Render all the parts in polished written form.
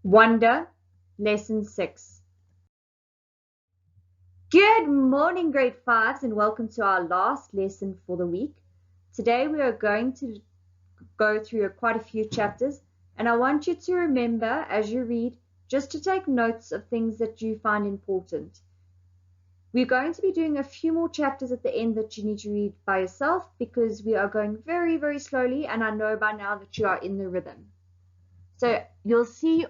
Wonder, Lesson 6. Good morning, grade 5s, and welcome to our last lesson for the week. Today we are going to go through quite a few chapters, and I want you to remember as you read just to take notes of things that you find important. We're going to be doing a few more chapters at the end that you need to read by yourself because we are going very, very slowly, and I know by now that you are in the rhythm. So you'll see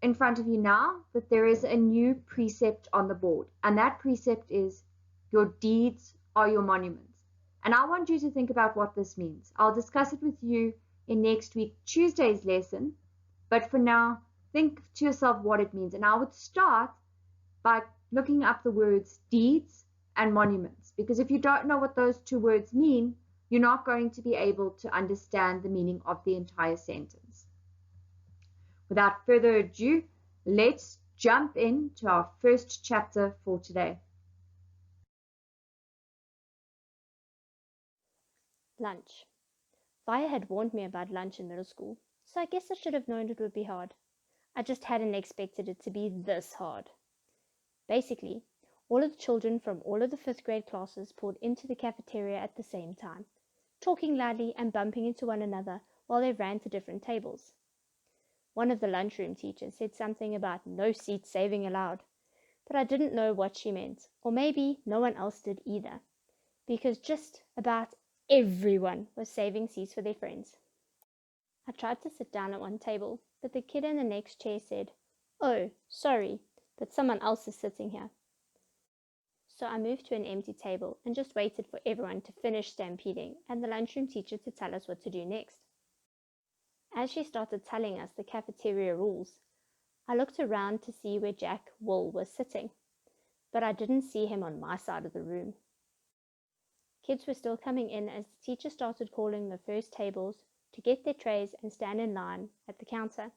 in front of you now that there is a new precept on the board, and that precept is your deeds are your monuments. And I want you to think about what this means. I'll discuss it with you in next week Tuesday's lesson, but for now think to yourself what it means. And I would start by looking up the words deeds and monuments, because if you don't know what those two words mean, you're not going to be able to understand the meaning of the entire sentence. Without further ado, let's jump into our first chapter for today. Lunch. Vaya had warned me about lunch in middle school, so I guess I should have known it would be hard. I just hadn't expected it to be this hard. Basically, all of the children from all of the 5th grade classes poured into the cafeteria at the same time, talking loudly and bumping into one another while they ran to different tables. One of the lunchroom teachers said something about no seat saving allowed, but I didn't know what she meant, or maybe no one else did either, because just about everyone was saving seats for their friends. I tried to sit down at one table, but the kid in the next chair said, "Oh, sorry, but someone else is sitting here." So I moved to an empty table and just waited for everyone to finish stampeding and the lunchroom teacher to tell us what to do next. As she started telling us the cafeteria rules, I looked around to see where Jack Wool was sitting, but I didn't see him on my side of the room. Kids were still coming in as the teacher started calling the first tables to get their trays and stand in line at the counter.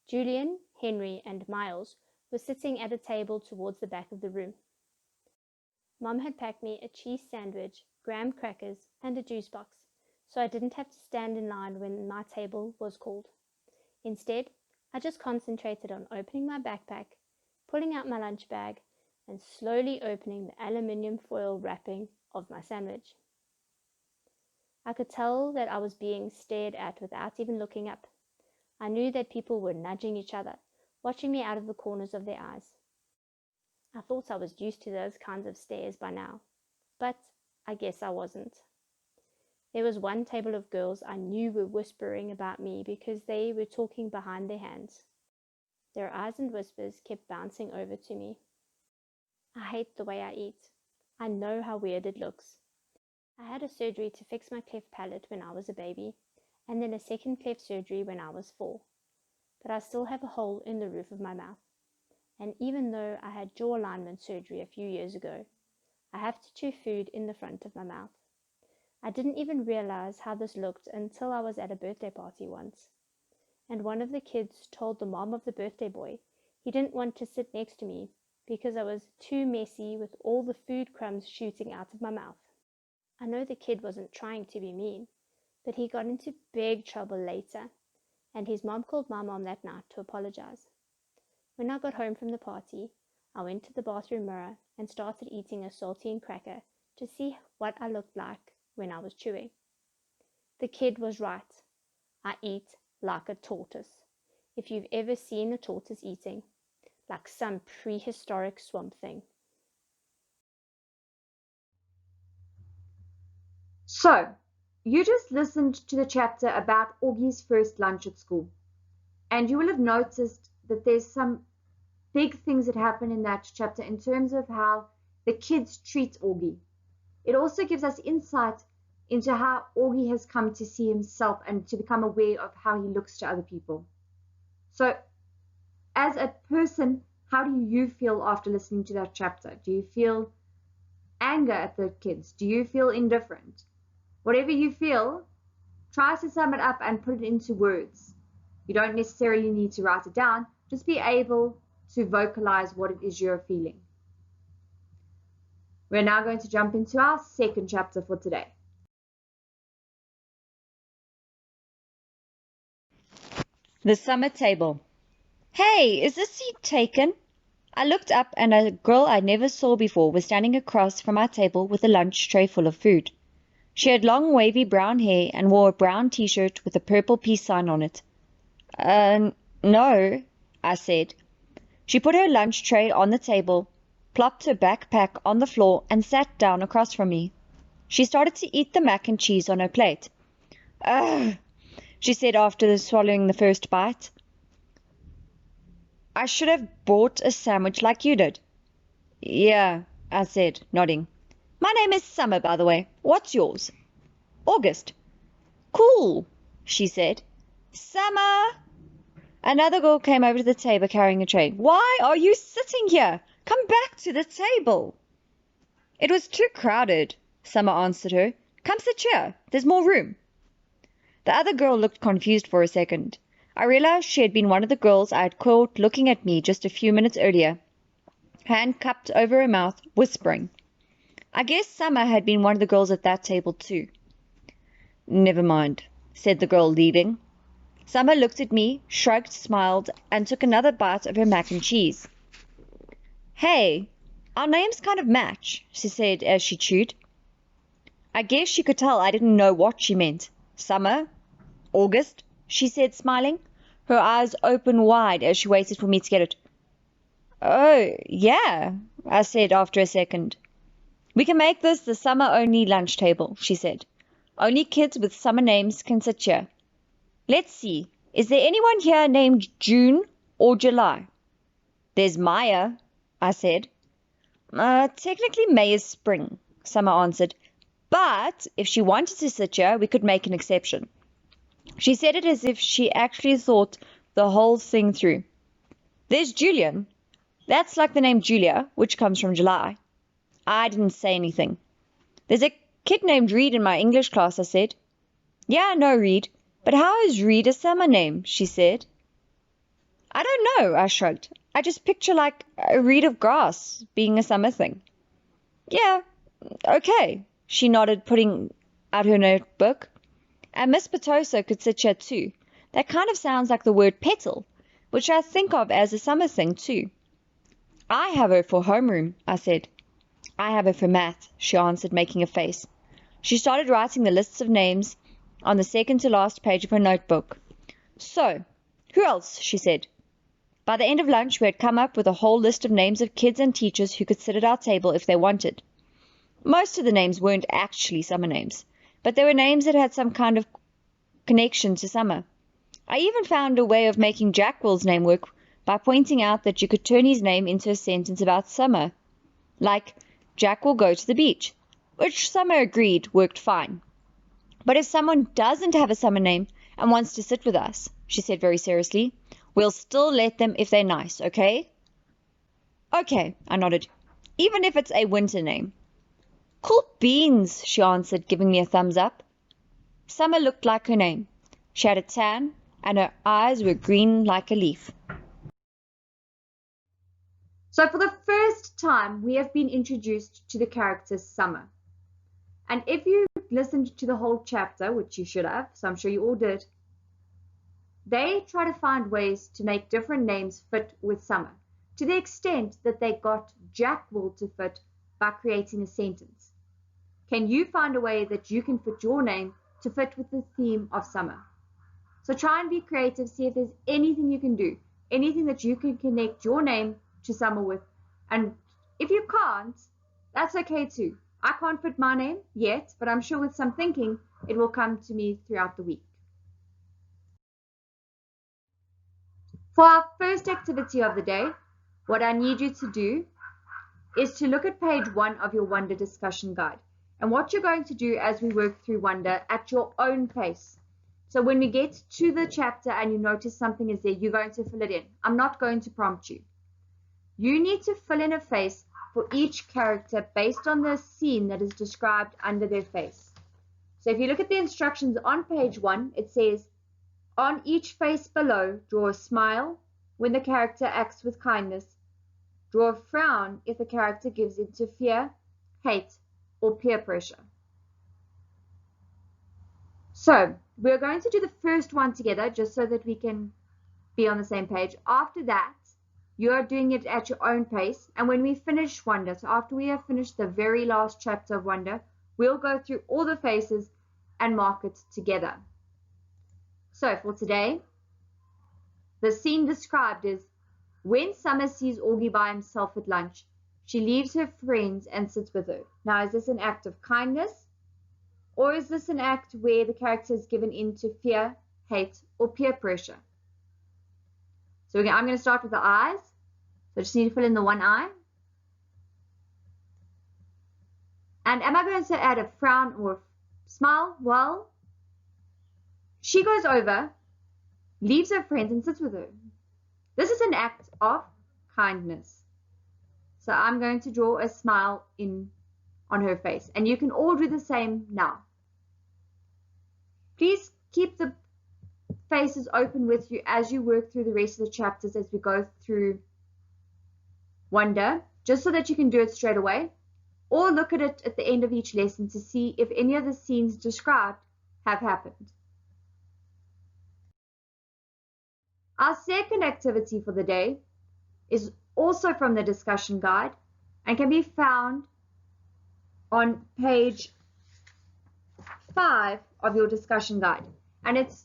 Julian, Henry, and Miles were sitting at a table towards the back of the room. Mom had packed me a cheese sandwich, graham crackers, and a juice box, so I didn't have to stand in line when my table was called. Instead, I just concentrated on opening my backpack, pulling out my lunch bag, and slowly opening the aluminium foil wrapping of my sandwich. I could tell that I was being stared at without even looking up. I knew that people were nudging each other, watching me out of the corners of their eyes. I thought I was used to those kinds of stares by now, but I guess I wasn't. There was one table of girls I knew were whispering about me because they were talking behind their hands. Their eyes and whispers kept bouncing over to me. I hate the way I eat. I know how weird it looks. I had a surgery to fix my cleft palate when I was a baby, and then a second cleft surgery when I was 4. But I still have a hole in the roof of my mouth. And even though I had jaw alignment surgery a few years ago, I have to chew food in the front of my mouth. I didn't even realize how this looked until I was at a birthday party once. And one of the kids told the mom of the birthday boy he didn't want to sit next to me because I was too messy with all the food crumbs shooting out of my mouth. I know the kid wasn't trying to be mean, but he got into big trouble later, and his mom called my mom that night to apologize. When I got home from the party, I went to the bathroom mirror and started eating a saltine cracker to see what I looked like when I was chewing. The kid was right. I eat like a tortoise. If you've ever seen a tortoise eating, like some prehistoric swamp thing. So, you just listened to the chapter about Augie's first lunch at school, and you will have noticed that there's some big things that happen in that chapter in terms of how the kids treat Augie. It also gives us insight into how Augie has come to see himself and to become aware of how he looks to other people. So, as a person, how do you feel after listening to that chapter? Do you feel anger at the kids? Do you feel indifferent? Whatever you feel, try to sum it up and put it into words. You don't necessarily need to write it down, just be able to vocalize what it is you're feeling. We're now going to jump into our second chapter for today. The summer table. Hey, is this seat taken? I looked up and a girl I never saw before was standing across from our table with a lunch tray full of food. She had long wavy brown hair and wore a brown t-shirt with a purple peace sign on it. No, I said. She put her lunch tray on the table, plopped her backpack on the floor, and sat down across from me. She started to eat the mac and cheese on her plate. Ugh, she said after swallowing the first bite. I should have bought a sandwich like you did. Yeah, I said, nodding. My name is Summer, by the way. What's yours? August. Cool, she said. Summer! Another girl came over to the table carrying a tray. Why are you sitting here? Come back to the table. It was too crowded, Summer answered her. Come sit here. There's more room. The other girl looked confused for a second. I realized she had been one of the girls I had caught looking at me just a few minutes earlier, hand cupped over her mouth, whispering. I guess Summer had been one of the girls at that table too. Never mind, said the girl, leaving. Summer looked at me, shrugged, smiled, and took another bite of her mac and cheese. Hey, our names kind of match, she said as she chewed. I guess she could tell I didn't know what she meant. Summer? August? She said, smiling, her eyes open wide as she waited for me to get it. Oh, yeah, I said after a second. We can make this the summer-only lunch table, she said. Only kids with summer names can sit here. Let's see, is there anyone here named June or July? There's Maya, I said. Technically May is spring, Summer answered. But if she wanted to sit here, we could make an exception. She said it as if she actually thought the whole thing through. There's Julian. That's like the name Julia, which comes from July. I didn't say anything. There's a kid named Reed in my English class, I said. Yeah, I know Reed, but how is Reed a summer name? She said. I don't know, I shrugged. I just picture like a reed of grass being a summer thing. Yeah, okay, she nodded, putting out her notebook. And Miss Potoso could sit here too. That kind of sounds like the word petal, which I think of as a summer thing too. I have her for homeroom, I said. I have her for math, she answered, making a face. She started writing the lists of names on the second to last page of her notebook. So, who else? She said. By the end of lunch, we had come up with a whole list of names of kids and teachers who could sit at our table if they wanted. Most of the names weren't actually summer names, but they were names that had some kind of connection to summer. I even found a way of making Jack Will's name work by pointing out that you could turn his name into a sentence about summer, like Jack will go to the beach, which Summer agreed worked fine. But if someone doesn't have a summer name and wants to sit with us, she said very seriously, we'll still let them if they're nice, okay? Okay, I nodded, even if it's a winter name. Cool beans, she answered, giving me a thumbs up. Summer looked like her name. She had a tan, and her eyes were green like a leaf. So for the first time, we have been introduced to the character Summer. And if you listened to the whole chapter, which you should have, so I'm sure you all did, they try to find ways to make different names fit with Summer, to the extent that they got Jack Will to fit by creating a sentence. Can you find a way that you can fit your name to fit with the theme of summer? So try and be creative, see if there's anything you can do, anything that you can connect your name to summer with. And if you can't, that's okay too. I can't fit my name yet, but I'm sure with some thinking, it will come to me throughout the week. For our first activity of the day, what I need you to do is to look at page 1 of your Wonder discussion guide. And what you're going to do as we work through Wonder at your own pace. So when we get to the chapter and you notice something is there, you're going to fill it in. I'm not going to prompt you. You need to fill in a face for each character based on the scene that is described under their face. So if you look at the instructions on page 1, it says, on each face below, draw a smile when the character acts with kindness. Draw a frown if the character gives into fear, hate, or peer pressure. So we're going to do the first one together just so that we can be on the same page. After that, you are doing it at your own pace. And when we finish Wonder, so after we have finished the very last chapter of Wonder, we'll go through all the faces and mark it together. So for today, the scene described is when Summer sees Augie by himself at lunch, she leaves her friends and sits with her. Now, is this an act of kindness? Or is this an act where the character is given into fear, hate, or peer pressure? So I'm going to start with the eyes. So I just need to fill in the one eye. And am I going to add a frown or a smile? Well, she goes over, leaves her friends, and sits with her. This is an act of kindness. So I'm going to draw a smile in on her face. And you can all do the same now. Please keep the faces open with you as you work through the rest of the chapters as we go through Wonder, just so that you can do it straight away, or look at it at the end of each lesson to see if any of the scenes described have happened. Our second activity for the day is also from the discussion guide and can be found on page 5 of your discussion guide. And it's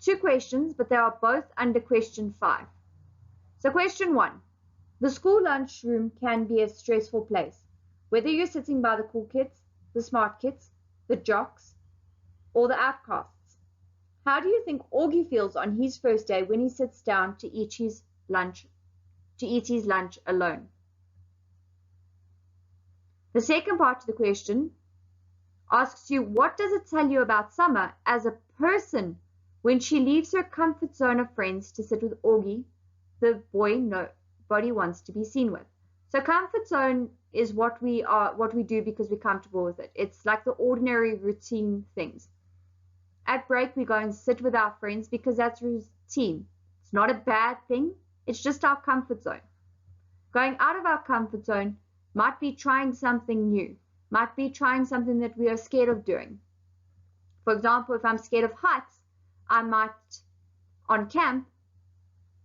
2 questions, but they are both under question 5. So question 1, the school lunchroom can be a stressful place, whether you're sitting by the cool kids, the smart kids, the jocks, or the outcasts. How do you think Augie feels on his first day when he sits down to eat his lunch alone? The second part of the question asks you, what does it tell you about Summer as a person when she leaves her comfort zone of friends to sit with Augie, the boy nobody wants to be seen with? So comfort zone is what we do because we're comfortable with it. It's like the ordinary routine things. At break, we go and sit with our friends because that's routine. It's not a bad thing. It's just our comfort zone. Going out of our comfort zone might be trying something new, might be trying something that we are scared of doing. For example, if I'm scared of heights, I might, on camp,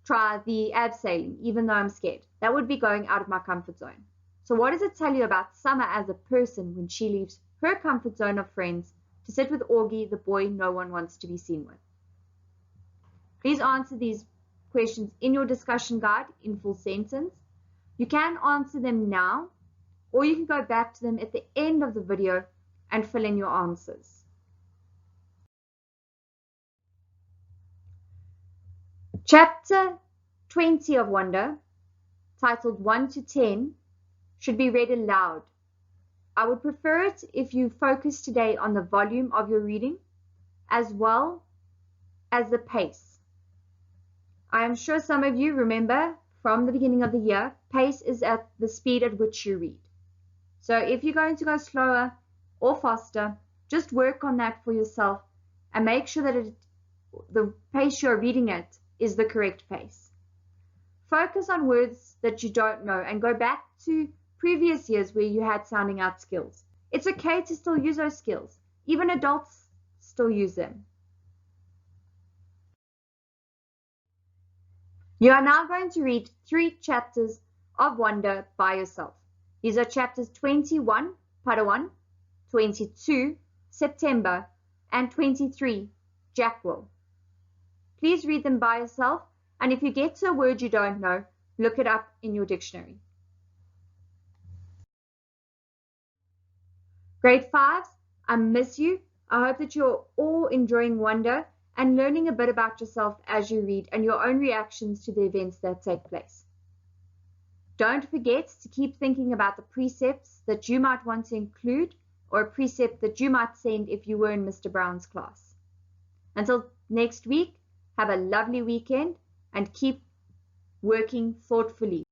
try the abseiling, even though I'm scared. That would be going out of my comfort zone. So what does it tell you about Summer as a person when she leaves her comfort zone of friends to sit with Augie, the boy no one wants to be seen with? Please answer these questions in your discussion guide in full sentence. You can answer them now, or you can go back to them at the end of the video and fill in your answers. Chapter 20 of Wonder, titled 1 to 10, should be read aloud. I would prefer it if you focus today on the volume of your reading as well as the pace. I am sure some of you remember from the beginning of the year, pace is at the speed at which you read. So if you're going to go slower or faster, just work on that for yourself and make sure that the pace you're reading at is the correct pace. Focus on words that you don't know and go back to previous years where you had sounding out skills. It's okay to still use those skills. Even adults still use them. You are now going to read 3 chapters of Wonder by yourself. These are chapters 21, Padawan, 22, September, and 23, Jackwell. Please read them by yourself, and if you get to a word you don't know, look it up in your dictionary. Grade 5s, I miss you. I hope that you're all enjoying Wonder and learning a bit about yourself as you read and your own reactions to the events that take place. Don't forget to keep thinking about the precepts that you might want to include or a precept that you might send if you were in Mr. Brown's class. Until next week, have a lovely weekend and keep working thoughtfully.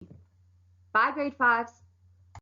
Bye, grade 5s.